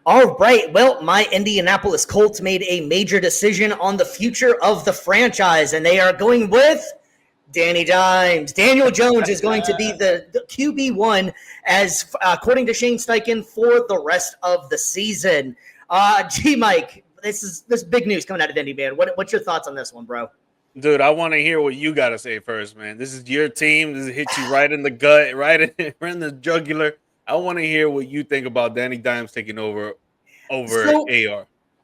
All right. Well, my Indianapolis Colts made a major decision on the future of the franchise, and they are going with Danny Dimes. Daniel Jones is going to be the QB1 as according to Shane Steichen for the rest of the season. Mike, this is big news coming out of Indy, man. What's your thoughts on this one, bro? Dude, I want to hear what you got to say first, man. This is your team. This hits you right in the gut, right in the jugular. I want to hear what you think about Danny Dimes taking over AR.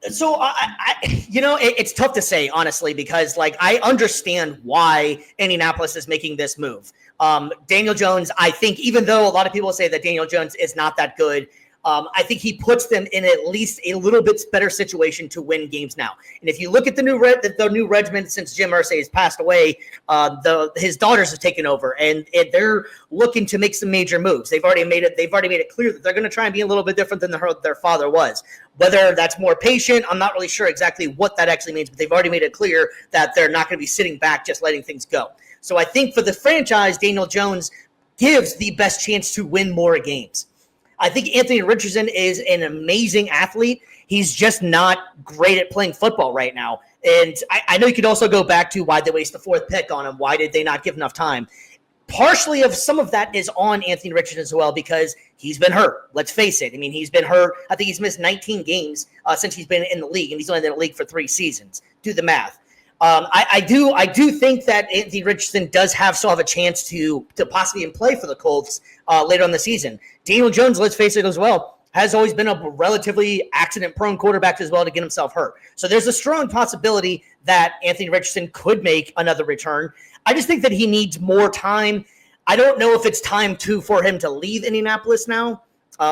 So it's tough to say, honestly, because I understand why Indianapolis is making this move. Daniel Jones, I think, even though a lot of people say that Daniel Jones is not that good, I think he puts them in at least a little bit better situation to win games now. And if you look at the new regiment since Jim Irsay has passed away, his daughters have taken over, and they're looking to make some major moves. They've already made it clear that they're going to try and be a little bit different than their father was. Whether that's more patient, I'm not really sure exactly what that actually means, but they've already made it clear that they're not going to be sitting back just letting things go. So I think for the franchise, Daniel Jones gives the best chance to win more games. I think Anthony Richardson is an amazing athlete. He's just not great at playing football right now. And I know you could also go back to why they waste the fourth pick on him. Why did they not give enough time? Partially of some of that is on Anthony Richardson as well because he's been hurt. Let's face it. I mean, he's been hurt. I think he's missed 19 games since he's been in the league, and he's only been in the league for 3 seasons. Do the math. I do think that Anthony Richardson does still have a chance to possibly play for the Colts later on the season. Daniel Jones, let's face it as well, has always been a relatively accident-prone quarterback as well to get himself hurt. So there's a strong possibility that Anthony Richardson could make another return. I just think that he needs more time. I don't know if it's time for him to leave Indianapolis now.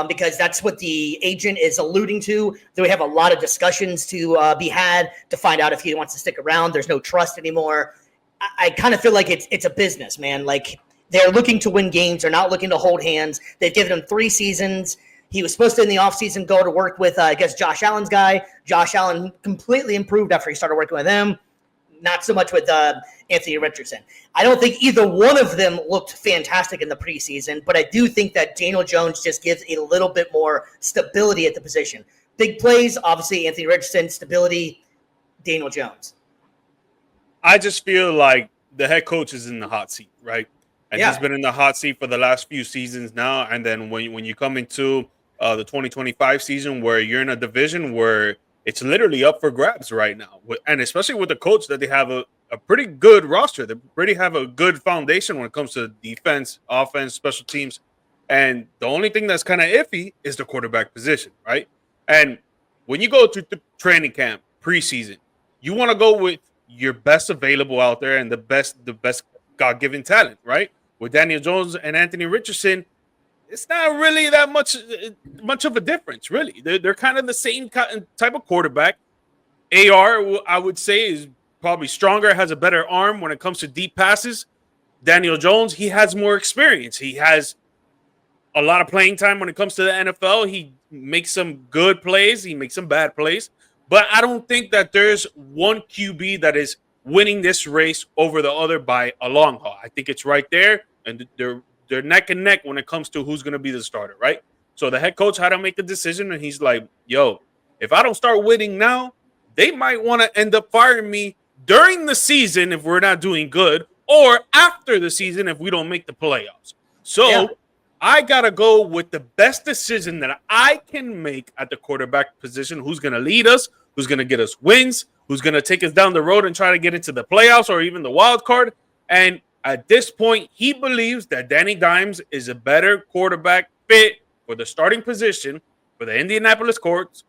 Because that's what the agent is alluding to. That we have a lot of discussions to be had to find out if he wants to stick around. There's no trust anymore. I kind of feel like it's a business, man. Like they're looking to win games. They're not looking to hold hands. They've given him 3 seasons. He was supposed to, in the offseason, go to work with, Josh Allen's guy. Josh Allen completely improved after he started working with him. Not so much with Anthony Richardson. I don't think either one of them looked fantastic in the preseason, but I do think that Daniel Jones just gives a little bit more stability at the position. Big plays, obviously, Anthony Richardson, stability, Daniel Jones. I just feel like the head coach is in the hot seat, right? And he's been in the hot seat for the last few seasons now. And then when you come into the 2025 season where you're in a division where it's literally up for grabs right now. And especially with the coach that they have a pretty good roster. They already have a good foundation when it comes to defense, offense, special teams. And the only thing that's kind of iffy is the quarterback position, right? And when you go to the training camp, preseason, you want to go with your best available out there and the best God-given talent, right? With Daniel Jones and Anthony Richardson, it's not really that much of a difference, really. They're kind of the same type of quarterback. AR, I would say, is probably stronger, has a better arm when it comes to deep passes. Daniel Jones, he has more experience. He has a lot of playing time when it comes to the NFL. He makes some good plays. He makes some bad plays. But I don't think that there's one QB that is winning this race over the other by a long haul. I think it's right there, and they're neck and neck when it comes to who's going to be the starter, right? So the head coach had to make a decision, and he's like, yo, if I don't start winning now, they might want to end up firing me during the season if we're not doing good, or after the season if we don't make the playoffs. So I got to go with the best decision that I can make at the quarterback position, who's going to lead us, who's going to get us wins, who's going to take us down the road and try to get into the playoffs or even the wild card. And at this point, he believes that Danny Dimes is a better quarterback fit for the starting position for the Indianapolis Colts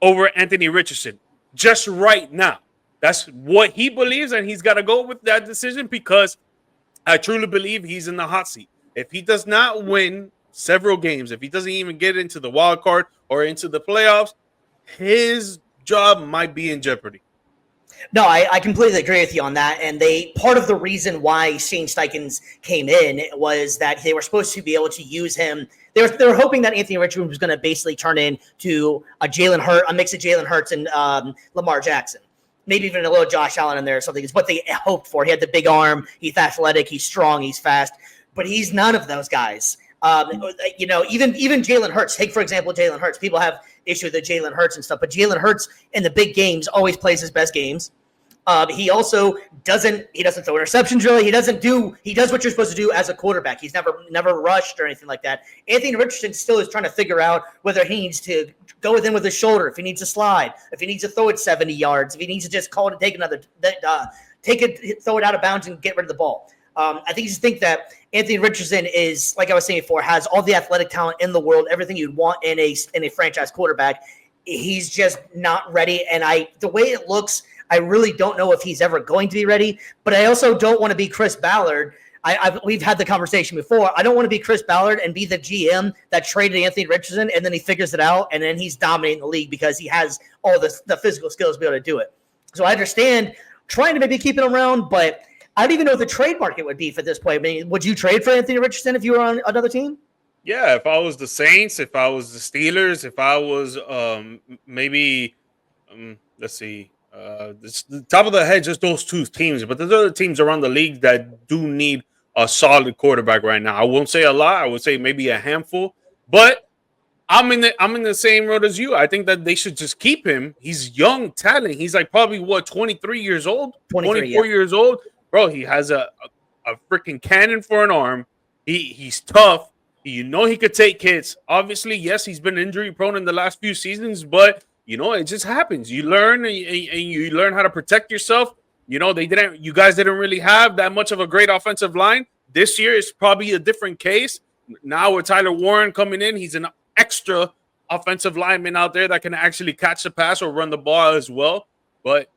over Anthony Richardson. Just right now. That's what he believes, and he's got to go with that decision because I truly believe he's in the hot seat. If he does not win several games, if he doesn't even get into the wild card or into the playoffs, his job might be in jeopardy. No, I completely agree with you on that. And part of the reason why Shane Steichen came in was that they were supposed to be able to use him. They were hoping that Anthony Richardson was going to basically turn into a mix of Jalen Hurts and Lamar Jackson. Maybe even a little Josh Allen in there or something. It's what they hoped for. He had the big arm. He's athletic. He's strong. He's fast. But he's none of those guys. Even Jalen Hurts. Take, for example, Jalen Hurts. People have issue with the Jalen Hurts and stuff. But Jalen Hurts in the big games always plays his best games. He also doesn't throw interceptions really. He does what you're supposed to do as a quarterback. He's never rushed or anything like that. Anthony Richardson still is trying to figure out whether he needs to go within with his shoulder, if he needs to slide, if he needs to throw it 70 yards, if he needs to just call it and throw it out of bounds and get rid of the ball. I think that Anthony Richardson is, like I was saying before, has all the athletic talent in the world, everything you'd want in a franchise quarterback. He's just not ready, and the way it looks, I really don't know if he's ever going to be ready, but I also don't want to be Chris Ballard. We've had the conversation before. I don't want to be Chris Ballard and be the GM that traded Anthony Richardson, and then he figures it out, and then he's dominating the league because he has all the physical skills to be able to do it. So I understand trying to maybe keep him around, but I don't even know what the trade market would be for this point. I mean, would you trade for Anthony Richardson if you were on another team? Yeah, if I was the Saints, if I was the Steelers, if I was let's see. The top of the head, just those two teams, but there's other teams around the league that do need a solid quarterback right now. I won't say a lot. I would say maybe a handful, but I'm in the same road as you. I think that they should just keep him. He's young talent. He's like probably 23 years old, 24 years old, bro. He has a freaking cannon for an arm. He's tough. He could take hits. Obviously, yes, he's been injury prone in the last few seasons, but it just happens. You learn and you learn how to protect yourself. You guys didn't really have that much of a great offensive line. This year is probably a different case. Now with Tyler Warren coming in, he's an extra offensive lineman out there that can actually catch the pass or run the ball as well. But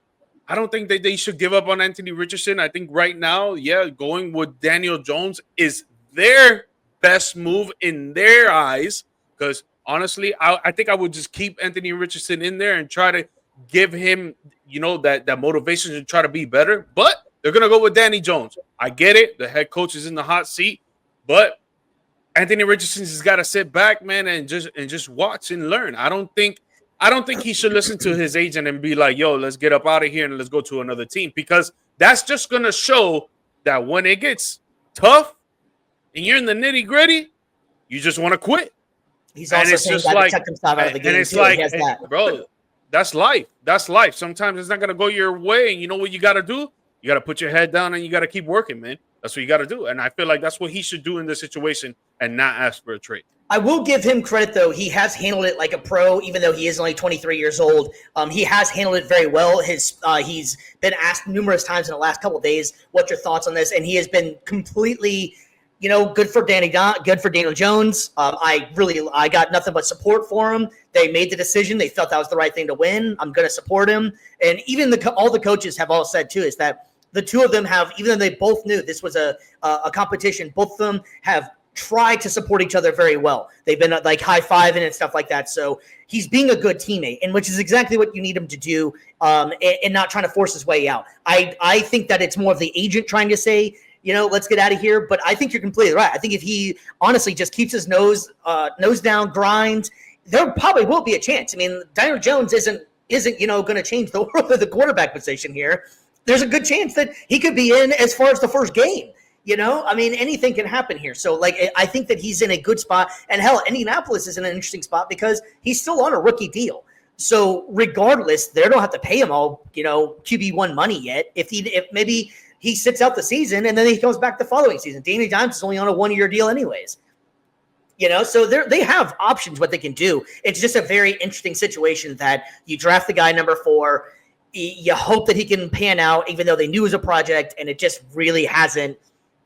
I don't think that they should give up on Anthony Richardson. I think right now, going with Daniel Jones is their best move in their eyes, because honestly, I think I would just keep Anthony Richardson in there and try to give him, that motivation to try to be better. But they're going to go with Danny Jones. I get it. The head coach is in the hot seat. But Anthony Richardson has got to sit back, man, and just watch and learn. I don't think he should listen to his agent and be like, yo, let's get up out of here and let's go to another team, because that's just going to show that when it gets tough and you're in the nitty-gritty, you just want to quit. He's also saying that to check himself out of the game. And it's bro, that's life. That's life. Sometimes it's not going to go your way, and you know what you got to do? You got to put your head down and you got to keep working, man. That's what you got to do. And I feel like that's what he should do in this situation and not ask for a trade. I will give him credit, though. He has handled it like a pro, even though he is only 23 years old. He has handled it very well. He's been asked numerous times in the last couple of days, what's your thoughts on this? And he has been completely, good for Daniel Jones. I got nothing but support for him. They made the decision. They felt that was the right thing to win. I'm going to support him. And even all the coaches have all said, too, is that the two of them have, even though they both knew this was a competition, both of them have tried to support each other very well. They've been like high-fiving and stuff like that. So he's being a good teammate, and which is exactly what you need him to do, and not trying to force his way out. I think that it's more of the agent trying to say, let's get out of here. But I think you're completely right. I think if he honestly just keeps his nose down, grinds, there probably will be a chance. I mean, Daniel Jones isn't going to change the world of the quarterback position here. There's a good chance that he could be in as far as the first game. Anything can happen here. So, I think that he's in a good spot. And hell, Indianapolis is in an interesting spot because he's still on a rookie deal. So, regardless, they don't have to pay him all, QB1 money yet. If maybe he sits out the season and then he comes back the following season. Danny Dimes is only on a 1-year deal anyways. So they have options what they can do. It's just a very interesting situation that you draft the guy number 4. You hope that he can pan out, even though they knew it was a project, and it just really hasn't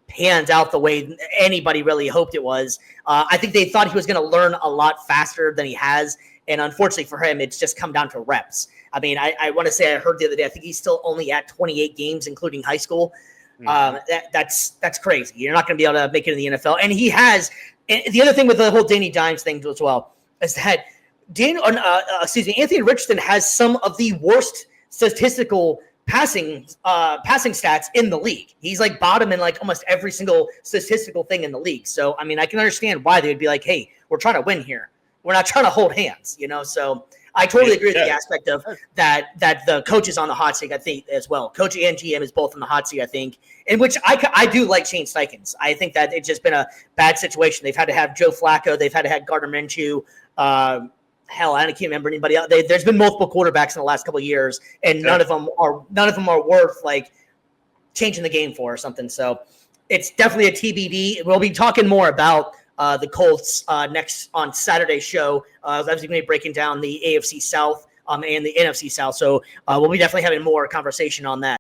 panned out the way anybody really hoped it was. I think they thought he was going to learn a lot faster than he has, and unfortunately for him, it's just come down to reps. I mean, I want to say I heard the other day, I think he's still only at 28 games, including high school. That's crazy. You're not going to be able to make it in the NFL. And he has – the other thing with the whole Danny Dimes thing as well is that Anthony Richardson has some of the worst statistical passing stats in the league. He's like bottom in like almost every single statistical thing in the league. So, I mean, I can understand why they'd be like, hey, we're trying to win here. We're not trying to hold hands, So I totally agree with the aspect of that the coach is on the hot seat, I think, as well. Coach and GM is both on the hot seat, I think, in which I do like Shane Steichens. I think that it's just been a bad situation. They've had to have Joe Flacco. They've had to have Gardner Minshew. hell, I can't remember anybody else. There's been multiple quarterbacks in the last couple of years, and none of them are worth like changing the game for or something. So it's definitely a TBD. We'll be talking more about the Colts next on Saturday's show. As we're going to be breaking down the AFC South and the NFC South. So we'll be definitely having more conversation on that.